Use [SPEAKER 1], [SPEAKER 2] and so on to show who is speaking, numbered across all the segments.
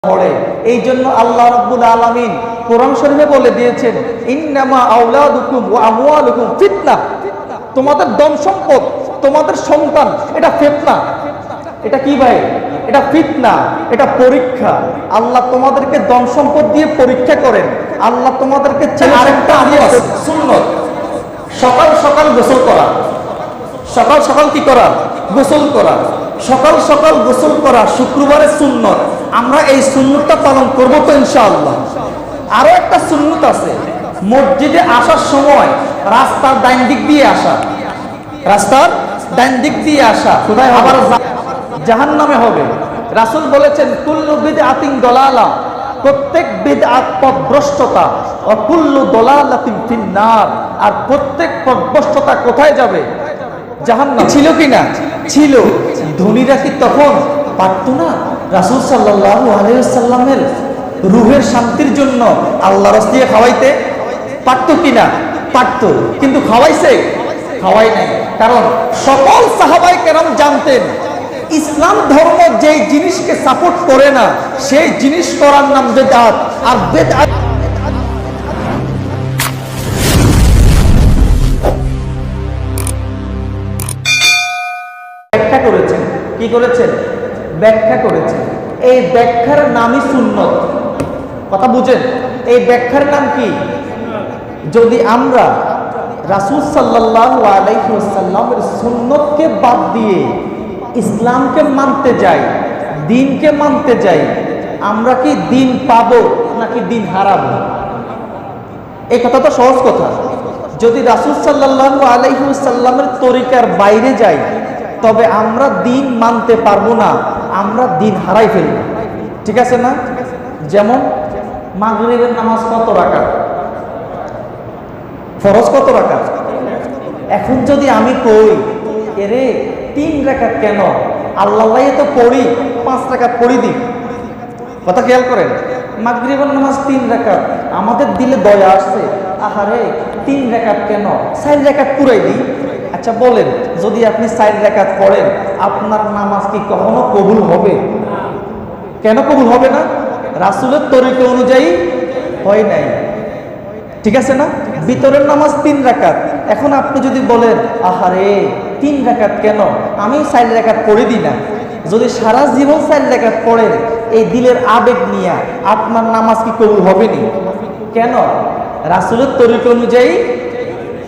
[SPEAKER 1] পড়ে। এই জন্য আল্লাহ রাব্বুল আলামিন কোরআন শরীফে বলে দিয়েছেন, ইন্নামা আওলাদুকুম ওয়া আমওয়ালুকুম ফিতনাহ। তোমাদের ধন সম্পদ, তোমাদের সন্তান, এটা ফিতনা। এটা কি ভাই? এটা ফিতনা, এটা পরীক্ষা। আল্লাহ তোমাদেরকে ধন সম্পদ দিয়ে পরীক্ষা করেন। আল্লাহ তোমাদেরকে আরেকটা সুন্নত, সকাল সকাল গোসল করা। সকাল সকাল কি করা? গোসল করা। সকাল সকাল গোসল করা শুক্রবারের সুন্নত। আমরা এই সুন্নতটা পালন করবো তো ইনশাআল্লাহ। আরো একটা সুন্নত আছে, মসজিদে আসার সময় রাস্তার ডান দিক দিয়ে আসা। রাস্তার ডান দিক দিয়ে আসা কোথায়? আবার জাহান্নামে হবে। রাসূল বলেছেন, কুল্লু বিদআতিন দালালা, প্রত্যেক বিদআত পথভ্রষ্টতা, ও কুল্লু দালালাতিন ফিন্নার, আর প্রত্যেক পথভ্রষ্টতা কোথায় যাবে? জাহান্নাম। ছিল কি না? ছিল। ধনীরা কি তখন পারতো না রাসূল সাল্লাল্লাহু আলাইহি ওয়াসাল্লামের রূহের শান্তির জন্য আল্লাহর রাস্তায় খাওয়াইতে? পারতো কি না? পারতো। কিন্তু খাওয়াইছে? খাওয়াই নাই। কারণ সকল সাহাবায়ে কেরাম জানতেন, ইসলাম ধর্ম যেই জিনিসকে সাপোর্ট করে না সেই জিনিস করার নাম বেদআত। আর বেদআত ব্যাখ্যা করেছেন। কি করেছেন? ব্যাখ্যা করেছেন। এই ব্যাখ্যার নামই সুন্নত। কথা বুঝেন? এই ব্যাখ্যার নাম কি? যদি আমরা রাসূল সাল্লাল্লাহু আলাইহি ওয়াসাল্লামের সুন্নতকে বাদ দিয়ে ইসলামকে মানতে যাই, দ্বীনকে মানতে যাই, আমরা কি দ্বীন পাবো নাকি দ্বীন হারাবো? এই কথা তো সহজ কথা। যদি রাসূল সাল্লাল্লাহু আলাইহি ওয়াসাল্লামের তরিকার বাইরে যাই, তবে আমরা দ্বীন মানতে পারবো না, আমরা দ্বীন হারাই ফেলব। ঠিক আছে না? যেমন মাগরিবের নামাজ কত রাকাত? ফরজ কত রাকাত? এখন যদি আমি কই, এরে 3 রাকাত কেন? আল্লাহ তো পড়ি 5 রাকাত পড়ি দিই। কথা খেয়াল করেন, মাগরিবের নামাজ 3 রাকাত, আমাদের দিলে দয়া আসছে, আহারে 3 রাকাত কেন, 4 রাকাত পুরাই দিই। আচ্ছা বলেন, যদি আপনি 4 রাকাত পড়েন, আপনার নামাজ কি কখনো কবুল হবে? কেন কবুল হবে না? রাসূলের তরিকা অনুযায়ী হয় নাই। ঠিক আছে না? ভিতরের নামাজ 3 রাকাত। এখন আপনি যদি বলেন, আহারে 3 রাকাত কেন, আমি 4 রাকাত পড়ে দিই না, যদি সারা জীবন 4 রাকাত পড়েন এই দিলের আবেগ নিয়ে, আপনার নামাজ কি কবুল হবে না? কেন? রাসূলের তরিকা অনুযায়ী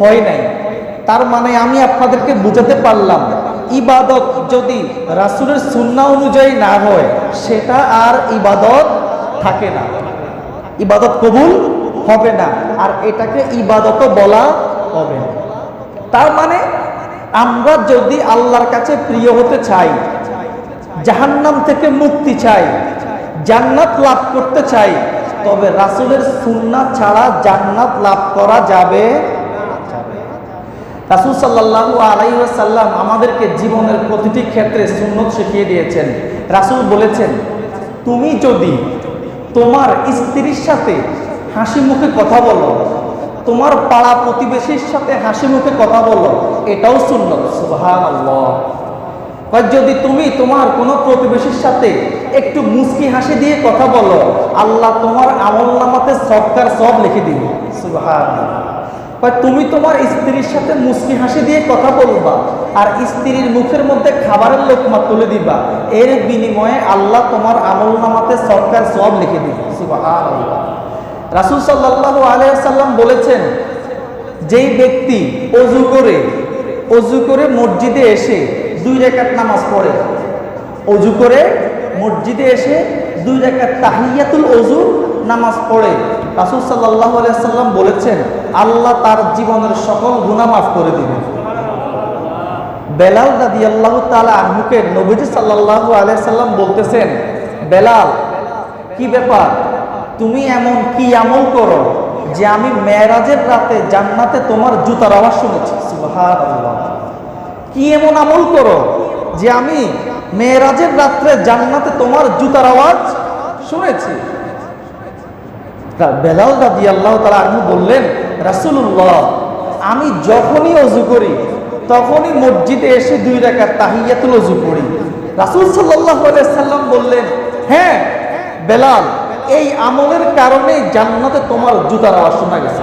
[SPEAKER 1] হয় নাই। তার মানে আমি আপনাদেরকে বুঝাতে পারলাম, ইবাদত যদি রাসূলের সুন্নাহ অনুযায়ী না হয়, সেটা আর ইবাদত থাকে না, ইবাদত কবুল হবে না, আর এটাকে ইবাদতও বলা হবে না। তার মানে আমরা যদি আল্লাহর কাছে প্রিয় হতে চাই, জাহান্নাম থেকে মুক্তি চাই, জান্নাত লাভ করতে চাই, তবে রাসূলের সুন্নাহ ছাড়া জান্নাত লাভ করা যাবে। রাসূল সাল্লাল্লাহু আলাইহি ওয়াসাল্লাম আমাদেরকে জীবনের প্রতিটি ক্ষেত্রে সুন্নত শিখিয়ে দিয়েছেন। রাসূল বলেছেন, তুমি যদি তোমার স্ত্রীর সাথে হাসি মুখে কথা বলো, তোমার পাড়া প্রতিবেশীর সাথে হাসি মুখে কথা বলো, এটাও সুন্নত। সুবহানাল্লাহ। যদি তুমি তোমার কোনো প্রতিবেশীর সাথে একটু মুস্কি হাসি দিয়ে কথা বলো, আল্লাহ তোমার আমলনামাতে সদকার সব লিখে দিবে। সুবহানাল্লাহ। তুমি তোমার স্ত্রীর সাথে মুস্কি হাসি দিয়ে কথা বলবা, আর স্ত্রীর মুখের মধ্যে খাবারের লোকমা তুলে দিবা, এর বিনিময়ে আল্লাহ তোমার আমলনামাতে সদকার সব লিখে দিবে। সুবহানাল্লাহ। রাসূল সাল্লাল্লাহু আলাইহি ওয়াসাল্লাম বলেছেন, যেই ব্যক্তি অজু করে মসজিদে এসে 2 রাকাত নামাজ পড়ে, অজু করে মসজিদে এসে 2 রাকাত তাহিয়াতুল ওযু নামাজ পড়ে, রাসূল সাল্লাল্লাহু আলাইহি ওয়াসাল্লাম বলেছেন, আল্লাহ তার জীবনের সকল গুনাহ মাফ করে দিবেন। বেলাল রাদিয়াল্লাহু তাআলা আনহুকে নবীজি সাল্লাল্লাহু আলাইহি ওয়াসাল্লাম বলতেছেন, বেলাল, কি ব্যাপার, তুমি এমন কি আমল করো যে আমি মেরাজের রাতে জান্নাতে তোমার জুতার আওয়াজ শুনেছি? সুবহানাল্লাহ। কি এমন আমল করো যে আমি মেরাজের রাত্রে জান্নাতে তোমার জুতার আওয়াজ শুনেছি? বেলাল রাদিয়াল্লাহু তাআলা আনহু বললেন, রাসূলুল্লাহ, আমি যখনই ওযু করি তখনই মসজিদে এসে 2 রাকাত তাহিয়াতুল ওযু পড়ি। রাসূল সাল্লাল্লাহু আলাইহি ওয়াসাল্লাম বললেন, হ্যাঁ, বেলাল, এই আমলের কারণে জান্নাতে তোমার জুতার আওয়াজ শোনা গেছে।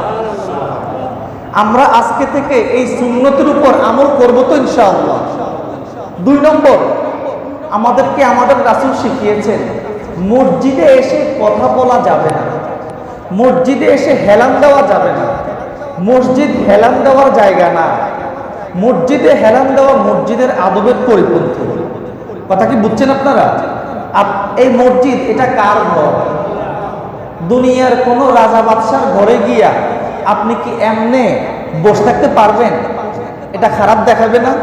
[SPEAKER 1] আমরা আজকে থেকে এই সুন্নতের উপর আমল করব তো ইনশাআল্লাহ। 2 নম্বর, আমাদেরকে আমাদের রাসূল শিখিয়েছেন মসজিদে এসে কথা বলা যাবে না, মসজিদে এসে হেলান দেওয়া যাবে না। মসজিদ হেলান দেওয়ার জায়গা না। মসজিদে হেলান দেওয়া মসজিদের আদবের পরিপন্থী। কথা কি বুঝছেন আপনারা? এই মসজিদ এটা কার ঘর? দুনিয়ার কোন রাজা বাদশার ঘরে গিয়া আপনি কি এমনে বসে থাকতে পারবেন? এটা খারাপ দেখাবে না?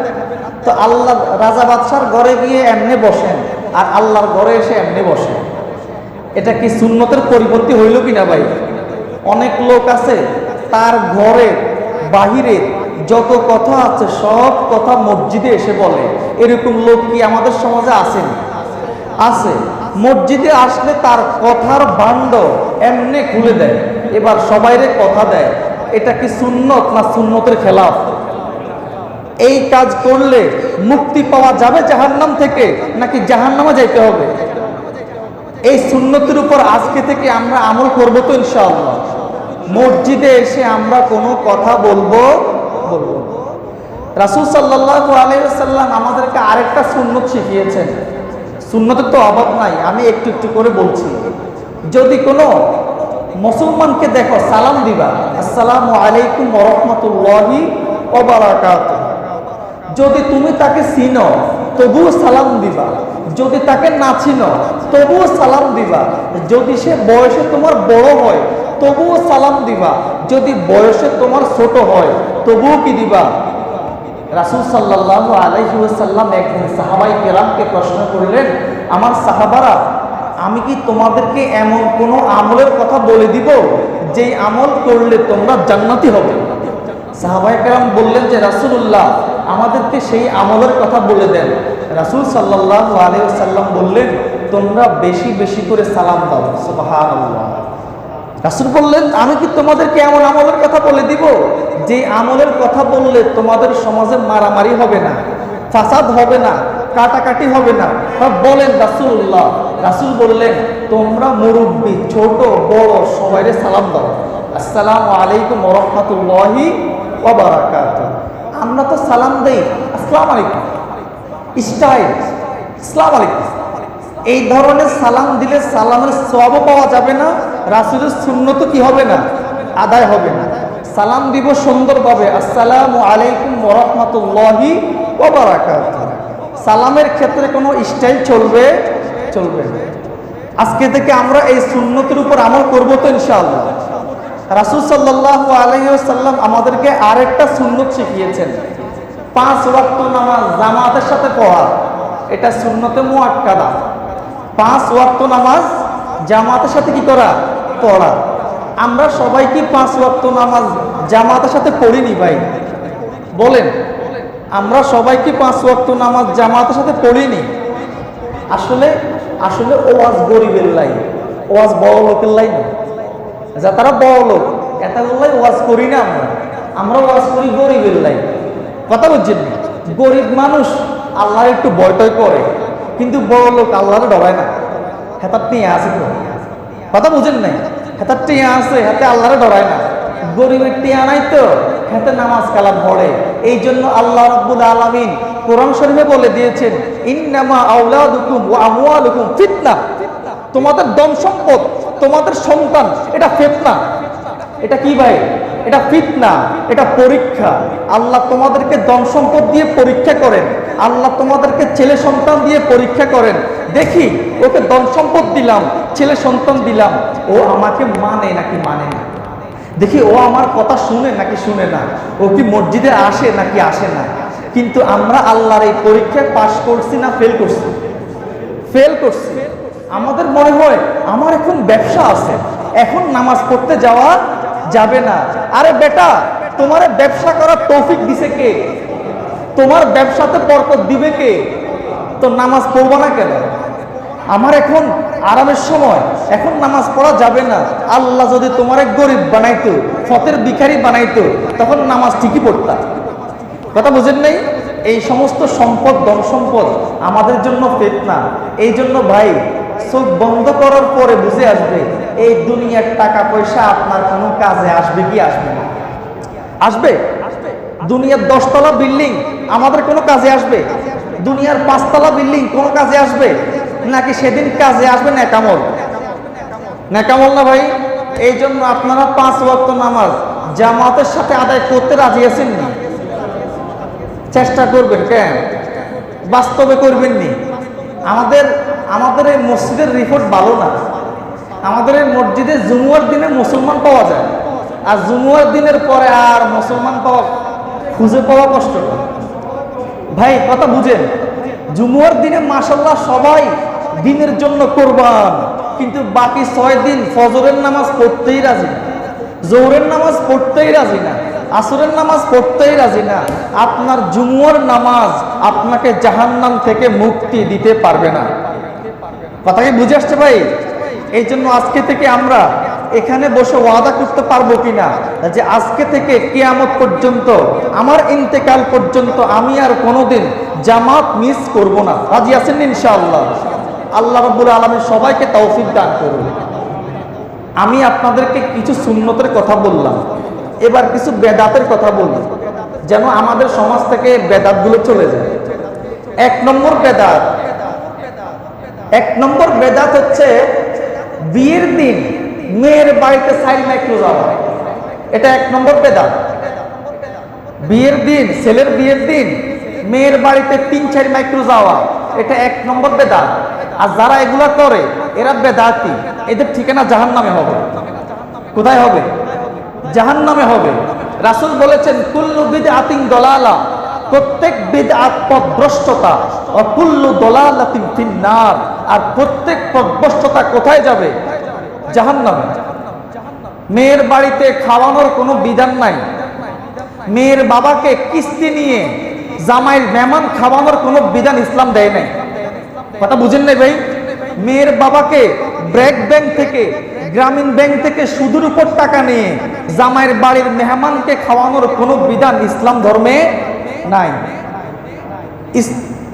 [SPEAKER 1] তো আল্লাহ রাজা বাদশার ঘরে গিয়ে এমনে বসেন আর আল্লাহর ঘরে এসে এমনে বসেন, এটা কি সুন্নতের পরিপন্থী হইল কিনা ভাই? অনেক লোক আছে তার ঘরে বাহিরে যত কথা আছে সব কথা মসজিদে এসে বলে। এরকম লোক কি আমাদের সমাজে আছেন? আছে। মসজিদে আসলে তার কথার ভাণ্ড এমনি খুলে দেয়, এবার সবাইরে কথা দেয়। এটা কি সুন্নত না সুন্নতের খেলাফ? এই কাজ করলে মুক্তি পাওয়া যাবে জাহান্নাম থেকে, নাকি জাহান্নামে যাইতে হবে? এই সুন্নতের উপর আজকে থেকে আমরা আমল করবো তো ইনশাআল্লাহ। মসজিদে এসে আমরা কোনো কথা বলবো। রাসূল সাল্লাল্লাহু আলাইহি ওয়াসাল্লাম আমাদেরকে আরেকটা সুন্নত শিখিয়েছেন। সুন্নতের তো অভাব নাই, আমি একটু একটু করে বলছি। যদি কোনো মুসলমানকে দেখো, সালাম দিবা, আসসালামু আলাইকুম ওয়া রাহমাতুল্লাহি ওয়া বারাকাতুহু। যদি তুমি তাকে চিনো তবুও সালাম দিবা, যদি তাকে না চিনো তবুও সালাম দিবা। যদি সে বয়সে তোমার বড় হয় তবুও সালাম দিবা, যদি বয়সে তোমার ছোট হয় তবুও কি দিবা? রাসূল সাল্লাল্লাহু আলাইহি ওয়াসাল্লাম একদিন সাহাবায়ে কেরামকে প্রশ্ন করলেন, আমার সাহাবারা, আমি কি তোমাদেরকে এমন কোন আমলের কথা বলে দিব যেই আমল করলে তোমরা জান্নাতি হবে? সাহাবায়ে কেরাম বললেন যে রাসূলুল্লাহ, আমাদেরকে সেই আমলের কথা বলে দেন। রাসূল সাল্লাল্লাহু আলাইহি ওয়াসাল্লাম বললেন, তোমরা বেশি বেশি করে সালাম দাও। সুবহানাল্লাহ। রাসূল বললেন, আমি কি তোমাদেরকে এমন আমলের কথা বলে দিব যে আমলের কথা বললে তোমাদের সমাজে মারামারি হবে না, ফাসাদ হবে না, কাটাকাটি হবে না? বলেন রাসূলুল্লাহ। রাসূল বললেন, তোমরা মুরব্বি ছোট বড় সবাইরে সালাম দাও, আসসালামু আলাইকুম ওয়া রাহমাতুল্লাহি ওয়া বারাকাতুহু। আমরা তো সালাম দেই আসসালামু আলাইকুম, স্টাইল আসসালামু আলাইকুম। এই ধরনের সালাম দিলে সালামের সওয়াবও পাওয়া যাবে না, রাসূলের সুন্নত কি হবে না? আদায় হবে না। সালাম দিব সুন্দরভাবে, আসসালামু আলাইকুম ওয়া রাহমাতুল্লাহি ওয়া বারাকাতুহু। সালামের ক্ষেত্রে কোনো স্টাইল চলবে না। আজকে থেকে আমরা এই সুন্নতের উপর আমল করব তো ইনশাআল্লাহ। রাসূল সাল্লাল্লাহু আলাইহি ওয়াসাল্লাম আমাদেরকে আরেকটা সুন্নত শিখিয়েছেন, 5 ওয়াক্ত নামাজ জামাতের সাথে পড়া। এটা সুন্নতে মুআক্কাদা। 5 ওয়াক্ত নামাজ জামাতের সাথে কি করা? পড়া। আমরা সবাই কি 5 ওয়াক্ত নামাজ জামাতের সাথে পড়িনি ভাই? বলেন, আমরা সবাই কি 5 ওয়াক্ত নামাজ জামাতের সাথে পড়িনি? আসলে ওয়াজ গরিবের লাই, ওয়াজ বড় লোকের লাই না। যা তারা বড় লোক, এতগুলাই ওয়াজ করি না। আমরা ওয়াজ করি গরিবের লাই। কথা বুঝছেন? গরিব মানুষ আল্লাহর একটু ভয়টয় করে, কিন্তু বড় লোক আল্লাহর ডরায় না। হেতার টিয়া আছে তো, কথা বুঝেন নাই? হেতার টিয়া আছে, হাতে আল্লাহর ডরায় না। গরিবের টিয়া নাই তো হাতে নামাজ কালাম পড়ে। এই জন্য আল্লাহ রাব্বুল আলামিন কোরআন শরীফে বলে দিয়েছেন, ইন্নামা আওলাদুকুম ওয়া আমওয়ালুকুম ফিতনাহ। তোমাদের ধন সম্পদ, তোমাদের সন্তান, এটা ফিতনা। এটা কি ভাই? এটা ফিতনা, এটা পরীক্ষা। আল্লাহ তোমাদেরকে ধন সম্পদ দিয়ে পরীক্ষা করেন, আল্লাহ তোমাদেরকে ছেলে সন্তান দিয়ে পরীক্ষা করেন। দেখি ওকে ধন সম্পদ দিলাম, ছেলে সন্তান দিলাম, ও আমাকে মানে নাকি মানে না। দেখি ও আমার কথা শুনে নাকি শুনে না, ও কি মসজিদে আসে নাকি আসে না। কিন্তু আমরা আল্লাহর এই পরীক্ষায় পাশ করছি না ফেল করছি? ফেল করছি। আমাদের মনে হয় আমার এখন ব্যবসা আছে, এখন নামাজ পড়তে যাওয়া যাবে না। আরে বেটা, তোমার ব্যবসা করার তৌফিক দিছে কে? তোমার ব্যবসাতে বরকত দিবে কে? তো নামাজ পড়বা না কেন? আমার এখন আরামের সময়, এখন নামাজ পড়া যাবে না। আল্লাহ যদি তোমার গরিব বানাইতো, ফতের ভিখারি বানাইতো, তখন নামাজ ঠিকই পড়তা। কথা বুঝেন নাই? এই সমস্ত সম্পদ, ধন সম্পদ আমাদের জন্য ফিতনা। এই জন্য ভাই, চোখ বন্ধ করার পরে বুঝে আসবে এই দুনিয়ার টাকা পয়সা আপনার কোনো কাজে আসবে কি আসবে না। আসবে? দুনিয়ার 10 তলা বিল্ডিং আমাদের কোনো কাজে আসবে? দুনিয়ার 5 তলা বিল্ডিং কোনো কাজে আসবে? নাকি সেদিন কাজে আসবে নেকামল? নেকামল না ভাই? এই জন্য আপনারা 5 ওয়াক্ত নামাজ জামাতের সাথে আদায় করতে রাজি আছেন নি? চেষ্টা করবেন, কেন বাস্তবে করবেন নি? আমাদের এই মসজিদের রিপোর্ট ভালো না। আমাদের এই মসজিদে জুমুয়ার দিনে মুসলমান পাওয়া যায়, আর জুমুয়ার দিনের পরে আর মুসলমান খুঁজে পাওয়া কষ্ট ভাই, কথা বুঝেন। জুমুয়ার দিনে মাশাআল্লাহ সবাই দিনের জন্য কোরবান, কিন্তু বাকি 6 দিন ফজরের নামাজ পড়তেই রাজি না, জোহরের নামাজ পড়তেই রাজি না, আসরের নামাজ পড়তেই রাজি না। আপনার জুমুয়ার নামাজ আপনাকে জাহান্নাম থেকে মুক্তি দিতে পারবে না। কথা কি বুঝে আসছে ভাই? এই জন্য আজকে থেকে আমরা এখানে বসে ওয়াদা করতে পারবো কিনা যে আজকে থেকে কিয়ামত পর্যন্ত, আমার ইন্তেকাল পর্যন্ত আমি আর কোনোদিন জামাত মিস করব না। রাজি আছেন ইনশাআল্লাহ? আল্লাহ রাব্বুল আলামিন সবাইকে তৌফিক দান করুন। আমি আপনাদেরকে কিছু সুন্নতের কথা বললাম, এবার কিছু বেদাতের কথা বলি, যেন আমাদের সমাজ থেকে বেদাতগুলো চলে যায়। 1 নম্বর বেদাত হচ্ছে বিয়ের দিন মেয়ের বাড়িতে 4 মাইক্রো যাওয়া। এটা 1 নম্বর বেদাত। বিয়ের দিন, ছেলের বিয়ের দিন মেয়ের বাড়িতে 3-4 মাইক্রো যাওয়া, এটা 1 নম্বর বেদাত। আর যারা এগুলা করে এরা বেদাতি, এদের ঠিকানা জাহান্নামে হবে। কোথায় হবে? জাহান্নামে হবে। রাসূল বলেছেন কুল্লু বিদআতিন দালালা, প্রত্যেক বিদআত পথভ্রষ্টতা, ও কুল্লু দালালাতিন ফিন্নার, আর প্রত্যেক পথভ্রষ্টতা কোথায় যাবে? জাহান্নামে। মেয়ের বাড়িতে খাওয়ানোর কোনো বিধান নাই। মেয়ের বাবাকে কিস্তি নিয়ে জামাইয়ের মেহমান খাওয়ানোর কোনো বিধান ইসলাম দেয় নাই। কথা বুঝেন নাই ভাই? মেয়ের বাবাকে ব্র্যাক ব্যাংক থেকে, গ্রামীণ ব্যাংক থেকে সুদের উপর টাকা নিয়ে জামাইয়ের বাড়ির মেহমানকে খাওয়ানোর কোনো বিধান ইসলাম ধর্মে নাই।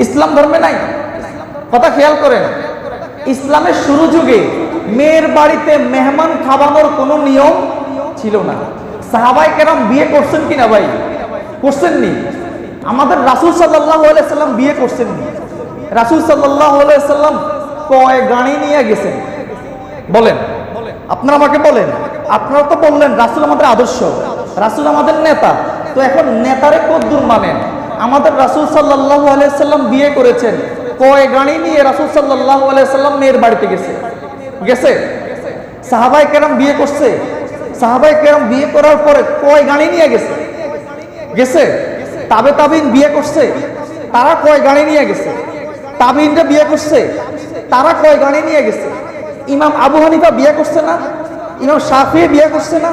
[SPEAKER 1] ইসলাম ধর্মে নাই। কথা খেয়াল করেন, ইসলামের শুরু যুগে মেয়ের বাড়িতে মেহমান খাওয়ানোর কোনো নিয়ম ছিল না। সাহাবায়ে কেরাম বিয়ে করছেন কিনা ভাই? করছেননি। আমাদের রাসূল সাল্লাল্লাহু আলাইহি সাল্লাম বিয়ে করছেননি। রাসূল সাল্লাল্লাহু আলাইহি সাল্লাম কয় গাড়ি নিয়ে গেছেন? বলেন, আপনারা আমাকে বলেন। আপনারা তো বললেন রাসূল আমাদের আদর্শ, রাসূল আমাদের নেতা, তো এখন নেতারে কদ্দুর মানেন? আমাদের রাসূল সাল্লাল্লাহু আলাইহি সাল্লাম বিয়ে করেছেন, কয় গাড়ি নিয়ে রাসূল সাল্লাল্লাহু আলাইহি সাল্লাম মেয়ের বাড়িতে গেছে? সাহাবায়ে কেরাম বিয়ে করছে, সাহাবায়ে কেরাম বিয়ে করার পরে কয় গাড়ি নিয়ে গেছে? তাবিন বিয়ে করছে, তারা কয় গাড়ি নিয়ে গেছে? তাবিনরা বিয়ে করছে, তারা কয় গাড়ি নিয়ে গেছে? ইমাম আবু হানিফা বিয়ে করছে না? ইমাম শাফিঈ বিয়ে করছে না?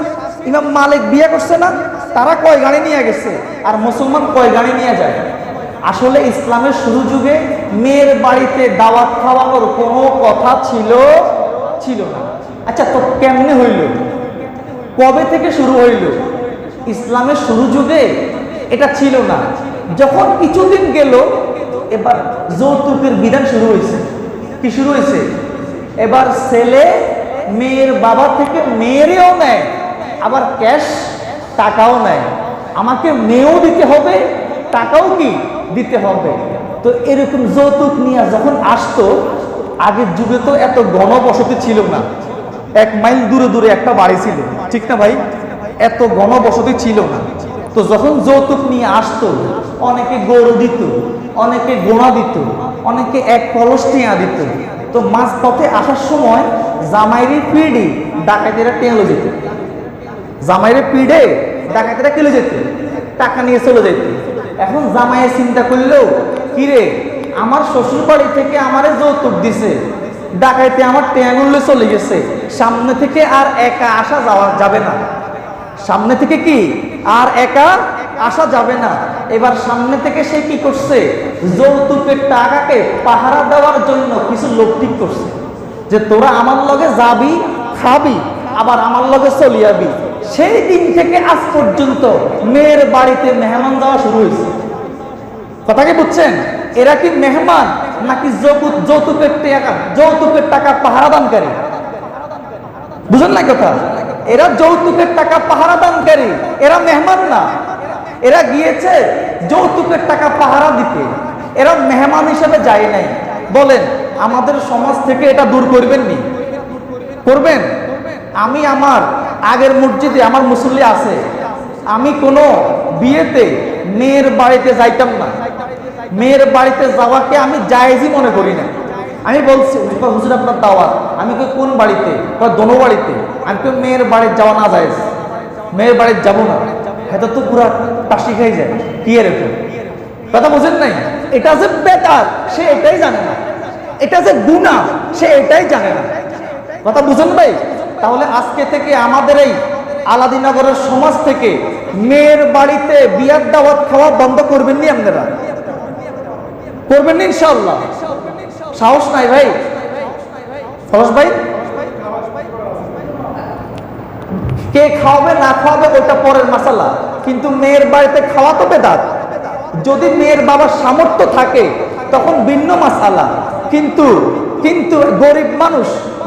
[SPEAKER 1] ইমাম মালিক বিয়ে করছে না? তারা কয় গাড়ি নিয়ে গেছে? আর মুসলমান কয় গাড়ি নিয়ে যায়? আসলে ইসলামের শুরু যুগে মেয়ের বাড়িতে দাওয়াত খাওয়ানোর কোনো কথা ছিল না। আচ্ছা, তো কেমনে হইল? কবে থেকে শুরু হইল? ইসলামের শুরু যুগে এটা ছিল না। যখন কিছুদিন গেল, এবার যৌতুকের বিধান শুরু হয়েছে। কি শুরু হয়েছে? এবার ছেলে মেয়ের বাবা থেকে মেয়েরও নেয়, আবার ক্যাশ টাকাও নেয়। আমাকে মেয়েও দিতে হবে, টাকাও কি দিতে হবে। তো এরকম যৌতুক নিয়ে যখন আসতো, আগের যুগে তো এত ঘনবসতি ছিল না। 1 মাইল দূরে একটা বাড়ি ছিল, ঠিক না ভাই? এত ঘনবসতি ছিল না। তো যখন যৌতুক নিয়ে আসতো, অনেকে গরু দিত, অনেকে গোনা দিত, অনেকে 1 কলস টিয়া দিত। তো মাঝ পথে আসার সময় জামাইরে পিড়ে ডাকাতেরা টেনে যেত, জামাইরে পিড়ে ডাকাতেরা কেলে যেত, টাকা নিয়ে চলে যেত। এখন জামাইয়ে চিন্তা করলেও, কিরে আমার শ্বশুর বাড়ি থেকে আমারে যৌতুক দিছে, ডাকাইতে আমার টেয়াগুলো চলে গেছে, সামনে থেকে আর একা আসা যাবে না। সামনে থেকে কি আর একা আসা যাবে না। এবার সামনে থেকে সে কি করছে? যৌতুকের টাকাকে পাহারা দেওয়ার জন্য কিছু লোক ঠিক করছে যে তোরা আমার লগে যাবি, খাবি, আবার আমার লগে চলিয়াবি। সেই দিন থেকে আজ পর্যন্ত মেয়ের বাড়িতে মেহমান যাওয়া শুরু হয়েছে। কথা কি বুঝছেন? এরা কি মেহমান নাকি যৌতুকের টাকা পাহারাদানকারী? বুঝেন না কথা? এরা যৌতুকের টাকা পাহারাদানকারী, এরা মেহমান না। এরা গিয়েছে যৌতুকের টাকা পাহারা দিতে, এরা মেহমান হিসেবে যায় নাই। বলেন আমাদের সমাজ থেকে এটা দূর করবেন নি? করবেন? আমি আমার আগের মসজিদে আমার মুসল্লি আছে, আমি কোনো বিয়েতে মেয়ের বাড়িতে যাইতাম না। মেয়ের বাড়িতে যাওয়াকে আমি জায়েজই মনে করি না। আমি বলছি হুজুর আপনার দাওয়াত, আমি কই কোন বাড়িতে? দোনো বাড়িতে। আমি কই মেয়ের বাড়িতে যাওয়া না জায়েজ, মেয়ের বাড়িতে যাবো না। এটা তো পুরো টাসি খাই যায়। কি এরকম কথা বুঝেন নাই? এটা যে বেদাত সে এটাই জানে না, এটা যে গুনাহ সে এটাই জানে না। কথা বুঝেন ভাই? তাহলে আজকে থেকে আমাদের এই আলাদিনগরের সমাজ থেকে মেয়ের বাড়িতে বিয়ার দাওয়াত খাওয়া বন্ধ করবেন নি? আপনারা করবেন নি ইনশাআল্লাহ? সাহস নাই ভাই? সাহস ভাই? কে খাওয়াবে না খাওয়াবে ওটা পরের মাসালা, কিন্তু মেয়ের বাড়িতে খাওয়া তো বেদাত। যদি মেয়ের বাবার সামর্থ্য থাকে তখন ভিন্ন মাসালা, কিন্তু কিন্তু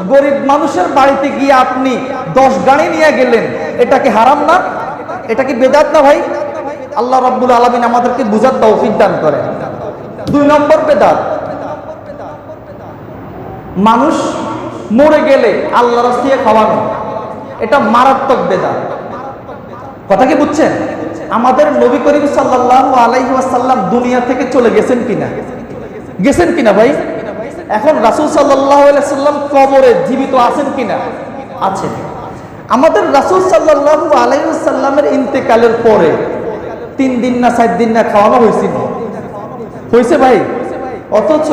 [SPEAKER 1] গরিব মানুষের বাড়িতে গিয়ে আপনি 10 গাড়ি নিয়ে গেলেন, এটা কি হারাম না? এটা কি বেদাত না ভাই? আল্লাহ রাব্বুল আলামিন আমাদেরকে বুঝার তৌফিক দান করেন। 2 নম্বর বেদাত, মানুষ মরে গেলে আল্লাহর রাস্তায় খাওয়ানো, এটা মারাত্মক বেদাত। কথা কি বুঝছেন? আমাদের নবী করিম সাল্লাল্লাহু আলাইহি ওয়াসাল্লাম দুনিয়া থেকে চলে গেছেন কিনা? গেছেন কিনা ভাই? এখন রাসূল সাল্লাল্লাহু আলাইহি ওয়াসাল্লাম কবরে জীবিত আছেন কিনা? আছেন। আমাদের রাসূল সাল্লাল্লাহু আলাইহি ওয়াসাল্লামের ইন্তেকালের পরে 3 দিন না 4 দিন না খাওয়ানো হয়েছিল? হয়েছে ভাই? অথচ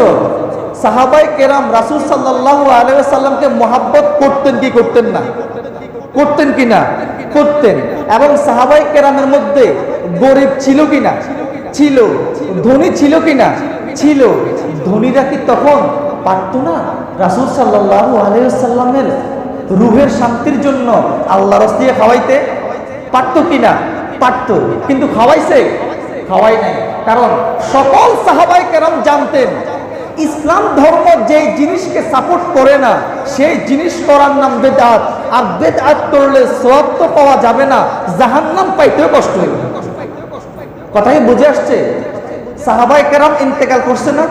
[SPEAKER 1] সাহাবায়ে কেরাম রাসূল সাল্লাল্লাহু আলাইহি ওয়াসাল্লামকে মহব্বত করতেন কি করতেন না? করতেন কিনা? করতেন। এবং সাহাবায়ে কেরামের মধ্যে গরিব ছিল কিনা? ছিল। ধনী ছিল কিনা? ছিল। ধনীরা কি তখন পারত না রাসূল সাল্লাল্লাহু আলাইহি ওয়াসাল্লামের রূহের শান্তির জন্য আল্লাহর রাস্তায় খাওয়াইতে? পারত কিনা? পারত। কিন্তু খাওয়াইছে? খাওয়াই নাই। কারণ সকল সাহাবায়ে কেরাম জানতেন ইসলাম ধর্ম যে জিনিসকে সাপোর্ট করে না সেই জিনিস করার নাম বেদাত, আর বেদাত করলে সওয়াব তো পাওয়া যাবে না, জাহান্নাম পাইতেও কষ্ট হবে। কথা কি বুঝে আসছে? সাহাবায়ে কেরাম ইন্তেকাল করছে না?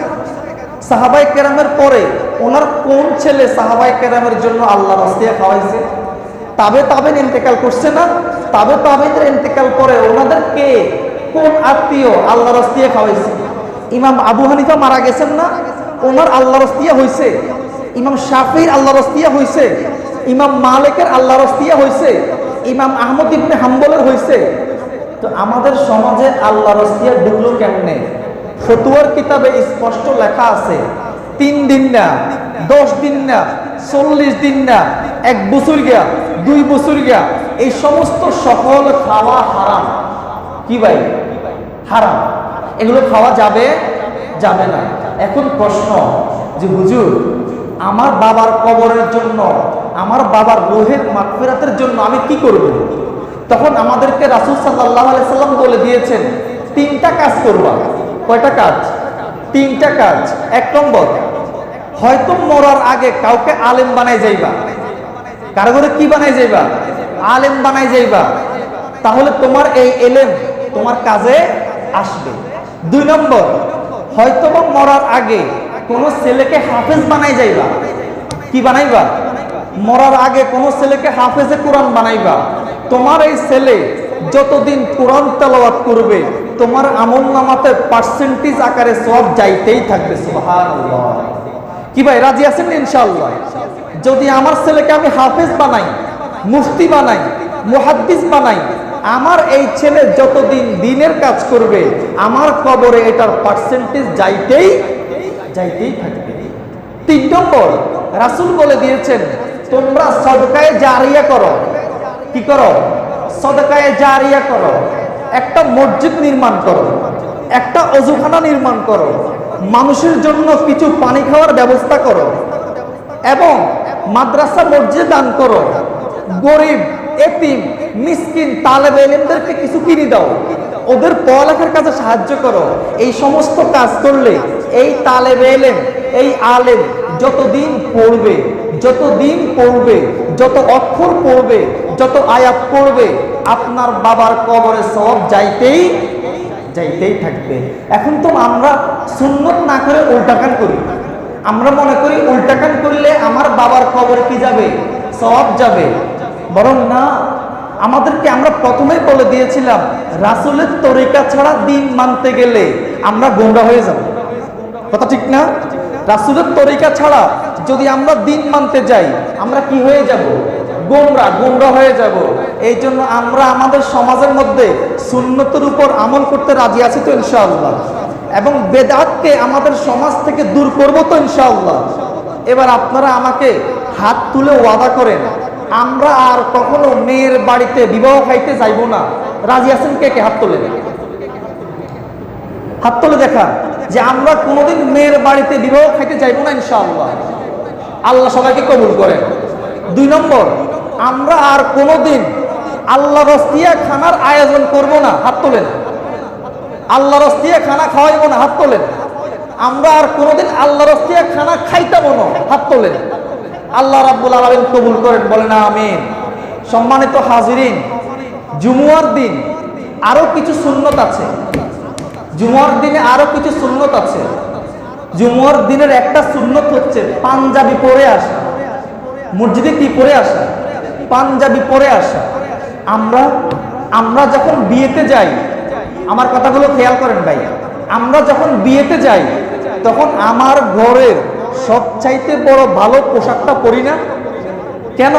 [SPEAKER 1] সাহাবায়ে কেরামের পরে ওনার কোন ছেলে সাহাবায়ে কেরামের জন্য আল্লাহর রাস্তায় খাওয়াইছে? তাবেঈন ইন্তেকাল করছে না? তাবেঈনের ইন্তেকাল পরে ওনাদের কে কোন আত্মীয় আল্লাহর রাস্তায় খাওয়াইছে? ইমাম আবু হানিফা মারা গেছেন না? ওনার আল্লাহর রাস্তায় হইছে। ইমাম শাফিঈর আল্লাহর রাস্তায় হইছে। ইমাম মালিকের আল্লাহর রাস্তায় হইছে। ইমাম আহমদ ইবনে হাম্বলের হইছে। তো আমাদের সমাজে আল্লাহর রাস্তায় ঢুকলো কেমনে? ফতোয়ার কিতাবে স্পষ্ট লেখা আছে 3 দিন না, 10 দিন না, 40 দিন না, 1 বছর গিয়া, 2 বছর গিয়া, এই সমস্ত সকল খাওয়া হারাম। কি ভাই? হারাম। এগুলো খাওয়া যাবে? যাবে না। এখন প্রশ্ন যে হুজুর আমার বাবার কবরের জন্য, আমার বাবার রূহের মাগফিরাতের জন্য আমি কি করব? তখন আমাদেরকে রাসূল সাল্লাল্লাহু আলাইহি সাল্লাম বলে দিয়েছেন 3টা কাজ করবা। কয়টা কাজ? 3টা কাজ। 1 নম্বর, হয়তো মরার আগে কাউকে আলেম বানাই যাইবা। কারো করে কি বানাই যাইবা? আলেম বানাই যাইবা। তাহলে তোমার এই এলেম তোমার কাজে আসবে। 2 নম্বর, হয়তো মরার আগে কোন ছেলেকে হাফেজ বানাই যাইবা। কি বানাইবা? মরার আগে কোন ছেলেকে হাফেজে কোরআন বানাইবা। তোমার এই ছেলে যতদিন কোরআন তেলাওয়াত করবে তোমার আমলনামাতে পার্সেন্টেজ আকারে সওয়াব যাইতেই থাকবে। সুবহানাল্লাহ। কি ভাই রাজি আছেন ইনশাআল্লাহ? যদি আমার ছেলেকে আমি হাফেজ বানাই, মুফতি বানাই, মুহাদ্দিস বানাই, আমার এই ছেলে যতদিন দ্বীনের কাজ করবে আমার কবরে এটার পার্সেন্টেজ যাইতেই থাকবে। 3 নম্বর, রাসূল বলে দিয়েছেন তোমরা সদকায়ে জারিয়া করো। কি করো? সদকায়ে জারিয়া করো। একটা মসজিদ নির্মাণ করো, একটা ওযুখানা নির্মাণ করো, মানুষের জন্য কিছু পানি খাওয়ার ব্যবস্থা করো, এবং মাদ্রাসা মসজিদ দান করো। গরিব, এতিম, মিসকিন, তালেবে ইলমদেরকে কিছু কিনে দাও। ওদের পড়ালেখার কাজে সাহায্য করো। এই সমস্ত কাজ করলে এই তালেবে ইলম, এই আলেম যতদিন পড়বে, যত অক্ষর পড়বে, যত আয়াত পড়বে, আপনার বাবার কবরে সওয়াব যাইতেই থাকবে। এখন তো আমরা সুন্নত না করে উল্টাকান করি। আমরা মনে করি উল্টাকান করলে আমার বাবার কবরে কি যাবে? সওয়াব যাবে। বরং না, আমাদেরকে আমরা প্রথমেই বলে দিয়েছিলাম রাসূলের তরিকা ছাড়া দিন মানতে গেলে আমরা গোমরা হয়ে যাব। কথা ঠিক না? রাসূলের তরিকা ছাড়া যদি আমরা দিন মানতে যাই, আমরা কি হয়ে যাব? গোমরা হয়ে যাব। এই জন্য আমরা আমাদের সমাজের মধ্যে সুন্নতের উপর আমল করতে রাজি আছি তো ইনশাআল্লাহ, এবং বেদাতকে আমাদের সমাজ থেকে দূর করব তো ইনশাআল্লাহ। এবার আপনারা আমাকে হাত তুলে ওয়াদা করেন, আমরা আর কখনো মেয়ের বাড়িতে বিবাহ খাইতে যাইব না। রাজি আছেন কে কে? হাত তুলে দেখা যে আমরা কোনোদিন মেয়ের বাড়িতে বিবাহ খাইতে যাইব না ইনশাআল্লাহ। আল্লাহ সবাইকে কবুল করেন। 2 নম্বর, আমরা আর কোনোদিন আল্লাহ রস্তিয়া খানার আয়োজন করব না। হাত তোলেন। আল্লাহ রস্তিয়া খানা খাওয়াইব না। হাত তোলেন। আমরা আর কোনোদিন আল্লাহ রস্তিয়া খানা খাইতাম না। হাত তোলেন। আল্লাহ রাব্বুল আলামিন কবুল করেন, বলেন আমিন। সম্মানিত হাজিরিন, জুমুয়ার দিন আরো কিছু সুন্নত আছে। জুমুয়ার দিনে আরো কিছু সুন্নত আছে। জুমুয়ার দিনের একটা সুন্নত হচ্ছে পাঞ্জাবি পরে আসা। মসজিদে কি পরে আসা? পাঞ্জাবি পরে আসা। আমরা যখন বিয়েতে যাই, আমার কথাগুলো খেয়াল করেন ভাই, আমরা যখন বিয়েতে যাই তখন আমার ঘরের সবচাইতে বড় ভালো পোশাকটা পরি না কেন?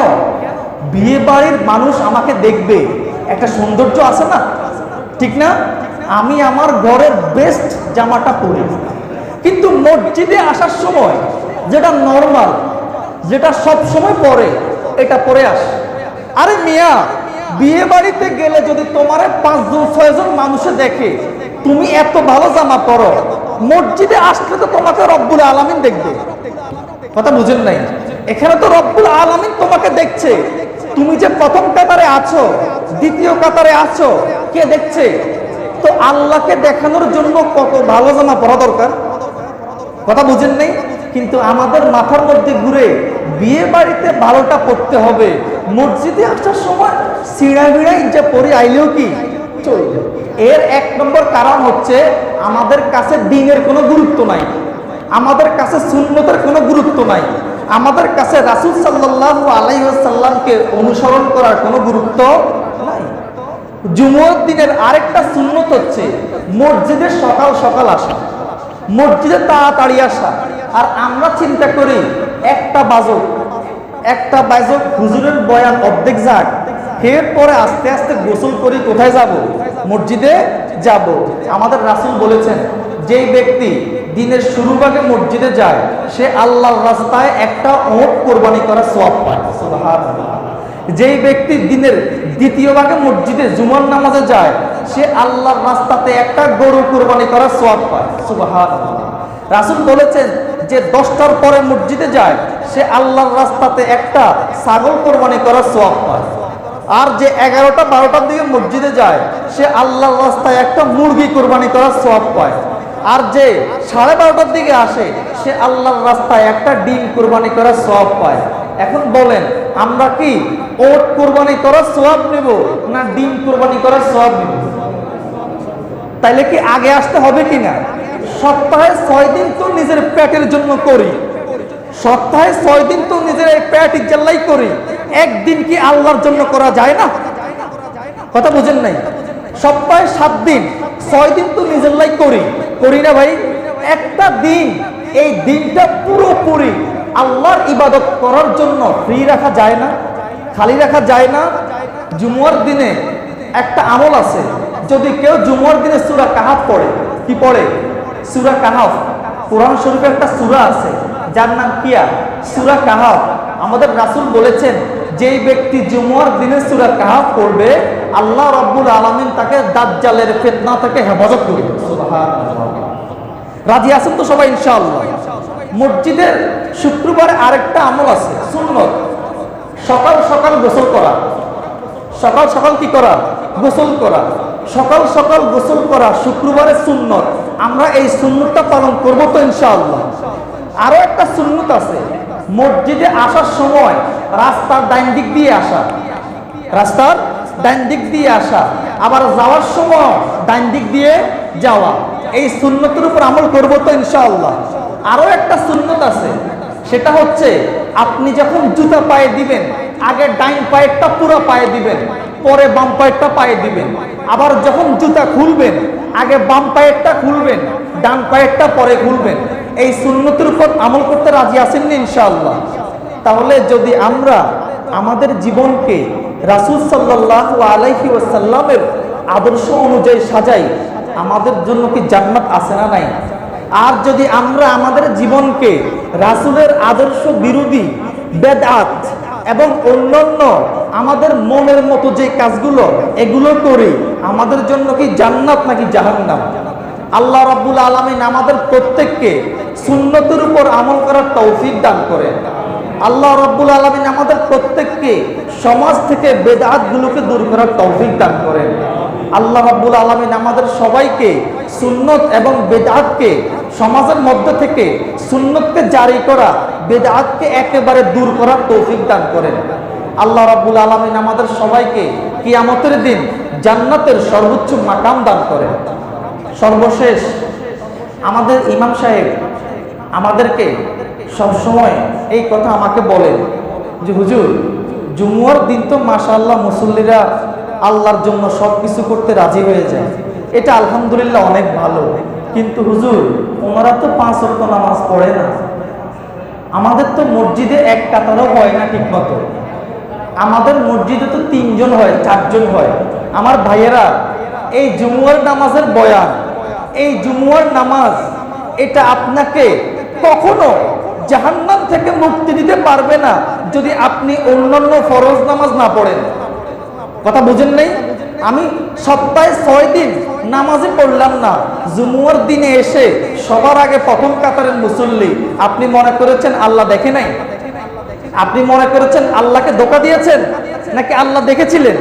[SPEAKER 1] বিয়ে বাড়ির মানুষ আমাকে দেখবে, একটা সৌন্দর্য আছে না, ঠিক না? আমি আমার ঘরের বেস্ট জামাটা পরি। কিন্তু মসজিদে আসার সময় যেটা নর্মাল, যেটা সব সময় পরে, এটা পরে আস। আরে মিয়া, বিয়ে বাড়িতে গেলে যদি তোমার 5 জন 6 জন মানুষে দেখে তুমি এত ভালো জামা পরো, মসজিদে আসলে তো তোমাকে রব্বুল আলামিন দেখবে। কথা বুঝেন নাই? এখানে তো রব্বুল আলামিন তোমাকে দেখছে। তুমি যে প্রথম কাতারে আছো, দ্বিতীয় কাতারে আছো, কে দেখছে? তো আল্লাহকে দেখানোর জন্য কত ভালো জামা পরা দরকার। কথা বুঝেন নাই? কিন্তু আমাদের মাথার মধ্যে ঘুরে বিয়ে বাড়িতে ভালোটা পড়তে হবে, মসজিদে আসার সময় সিঁড়া বিড়াই যে পরে আইলেও কি চলবে। এর 1 নম্বর কারণ হচ্ছে আমাদের কাছে দ্বীনের কোনো গুরুত্ব নাই, আমাদের কাছে সুন্নতের কোনো গুরুত্ব নাই, আমাদের কাছে রাসূল সাল্লাল্লাহু আলাইহি ওয়াসাল্লামকে অনুসরণ করার কোনো গুরুত্ব নাই। জুমুয়ার দিনের আরেকটা সুন্নত হচ্ছে মসজিদে সকাল সকাল আসা, মসজিদে তাড়াতাড়ি আসা। আর আমরা চিন্তা করি একটা বাজক হুজুরের বয়ান অর্ধেক যাক, এরপরে আস্তে আস্তে গোসল করি কোথায় যাব? মসজিদে যাব। আমাদের রাসূল বলেছেন, যেই ব্যক্তি দিনের শুরু ভাগে মসজিদে যায় সে আল্লাহর রাস্তায় একটা উট কোরবানি করার সওয়াব পায়। সুবহানাল্লাহ। যেই ব্যক্তি দিনের দ্বিতীয় ভাগে মসজিদে জুমার নামাজে যায় সে আল্লাহর রাস্তাতে একটা গরু কোরবানি করার সওয়াব পায়। সুবহানাল্লাহ। রাসূল বলেছেন, যে 10টার পরে মসজিদে যায় সে আল্লাহর রাস্তাতে একটা ছাগল কোরবানি করার সওয়াব পায়। আর যে 11টা 12টার দিকে মসজিদে যায় সে আল্লাহর রাস্তায় একটা মুরগি কোরবানি করার সওয়াব পায়। আর যে 12:30টার দিকে আসে সে আল্লাহর রাস্তায় একটা ডিম কোরবানি করার সওয়াব পায়। এখন বলেন, আমরা কি ওট কোরবানি করার সওয়াব নেব না ডিম কোরবানি করার সওয়াব নেব? তাইলে কি আগে আসতে হবে কিনা? সপ্তাহে 6 দিন তো নিজের পেটের জন্য করি, সপ্তাহে 6 দিন তো নিজের এই পেট ইজ্জাল্লাই করি, একদিন কি আল্লাহর জন্য করা যায় না? কথা বুঝেন নাই? সপ্তাহে 7 দিন, 6 দিন তো নিজের লাই করি না ভাই? একটা দিন, এই দিনটা পুরোপুরি আল্লাহর ইবাদত করার জন্য ফ্রি রাখা যায় না, খালি রাখা যায় না। জুমুয়ার দিনে একটা আমল আছে, যদি কেউ জুমুয়ার দিনে সূরা কাহাফ পড়ে, কি পড়ে? সূরা কাহাফ। কোরআন শরীফে একটা সূরা আছে যার নাম কিয়া, সূরা কাহাফ। আমাদের রাসূল বলেছেন, যেই ব্যক্তি জুমুয়ার দিনে সূরা কাহাফ পড়বে আল্লাহ রাব্বুল আলামিন তাকে দাজ্জালের ফিতনা থেকে হেফাজত করবে। সুবহানাল্লাহ। রাজি আছেন তো সবাই ইনশাআল্লাহ? মসজিদের শুক্রবারে আরেকটা আমল আছে, সুন্নত, সকাল সকাল গোসল করা। সকাল সকাল কি করা? গোসল করা। সকাল সকাল গোসল করা শুক্রবারের সুন্নত, আমরা এই সুন্নতটা পালন করবো তো ইনশাআল্লাহ। আরো একটা সুন্নত আছে, মসজিদে আসার সময় রাস্তার ডাইন দিক দিয়ে আসা, রাস্তার ডাইন দিক দিয়ে আসা, আবার যাওয়ার সময় ডাইন দিক দিয়ে যাওয়া। এই সুন্নতের উপর আমল করবো তো ইনশাআল্লাহ। আরো একটা সুন্নত আছে, সেটা হচ্ছে আপনি যখন জুতা পায়ে দিবেন, আগে ডাইন পায়েরটা পুরো পায়ে দিবেন, পরে বাম পায়েরটা পায়ে দিবেন। আবার যখন জুতা খুলবেন, আগে বাম পায়েরটা খুলবেন, ডান পায়েরটা পরে খুলবেন। এই সুন্নতের উপর আমল করতে রাজি আছেন না ইনশাআল্লাহ? তাহলে যদি আমরা আমাদের জীবনকে রাসূল সাল্লাল্লাহু আলাইহি ওয়াসাল্লামের আদর্শ অনুযায়ী সাজাই, আমাদের জন্য কি জান্নাত আছে না নাই? আর যদি আমরা আমাদের জীবনকে রাসূলের আদর্শ বিরোধী বেদআত এবং অন্যান্য আমাদের মনের মতো যে কাজগুলো এগুলো করি, আমাদের জন্য কি জান্নাত নাকি জাহান্নাম? আল্লাহ রাব্বুল আলামিন আমাদের প্রত্যেককে সুন্নতের উপর আমল করার তৌফিক দান করেন। আল্লাহ রাব্বুল আলামিন আমাদের প্রত্যেককে সমাজ থেকে বেদআতগুলোকে দূর করার তৌফিক দান করেন। আল্লাহ রাব্বুল আলামিন আমাদের সবাইকে সুন্নত এবং বেদআতকে সমাজের মধ্য থেকে সুন্নতকে জারি করা, বেদআতকে একেবারে দূর করার তৌফিক দান করেন। আল্লাহ রাব্বুল আলামিন আমাদের সবাইকে কিয়ামতের দিন জান্নাতের সর্বোচ্চ মাকাম দান করেন। সর্বশেষ আমাদের ইমাম সাহেব আমাদেরকে সবসময় এই কথা আমাকে বলেন যে হুজুর, জুমুয়ার দিন তো মাশাআল্লাহ মুসল্লিরা আল্লাহর জন্য সব কিছু করতে রাজি হয়ে যায়, এটা আলহামদুলিল্লাহ অনেক ভালো, কিন্তু হুজুর ওনারা তো 5 ওয়াক্ত নামাজ পড়ে না, আমাদের তো মসজিদে এক কাতারও হয় না ঠিক মতো, আমাদের মসজিদে তো 3 জন হয় 4 জন হয়। আমার ভাইয়েরা, এই জুমুয়ার নামাজের বয়ান, এই জুমুয়ার নামাজ, এটা আপনাকে কখনো জাহান্নাম থেকে মুক্তি দিতে পারবে না যদি আপনি অন্যান্য ফরজ নামাজ না পড়েন। কথা বুঝেন নাই? আমি সপ্তাহে 6 দিন নামাজে পড়লাম না, জুমুয়ার দিনে এসে সবার আগে প্রথম কাতারের মুসল্লি, আপনি মনে করেছেন আল্লাহ দেখে নাই? আপনি মনে করেছেন আল্লাহকে ধোঁকা দিয়েছেন নাকি আল্লাহ দেখেছিলেন?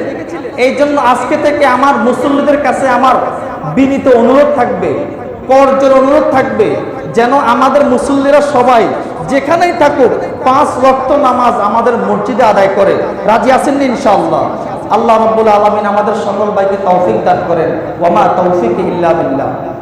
[SPEAKER 1] এই জন্য আজকে থেকে আমার মুসল্লিদের কাছে আমার বিনীত অনুরোধ থাকবে, করজোর অনুরোধ থাকবে, যেন আমাদের মুসল্লিরা সবাই যেখানেই থাকুক 5 ওয়াক্ত নামাজ আমাদের মসজিদে আদায় করে। রাজি আছেন ইনশাআল্লাহ? আল্লাহ রাব্বুল আলামিন আমাদের সকল ভাইকে তৌফিক দান করেন। ওয়া মা তৌফিক ইল্লা বিল্লাহ।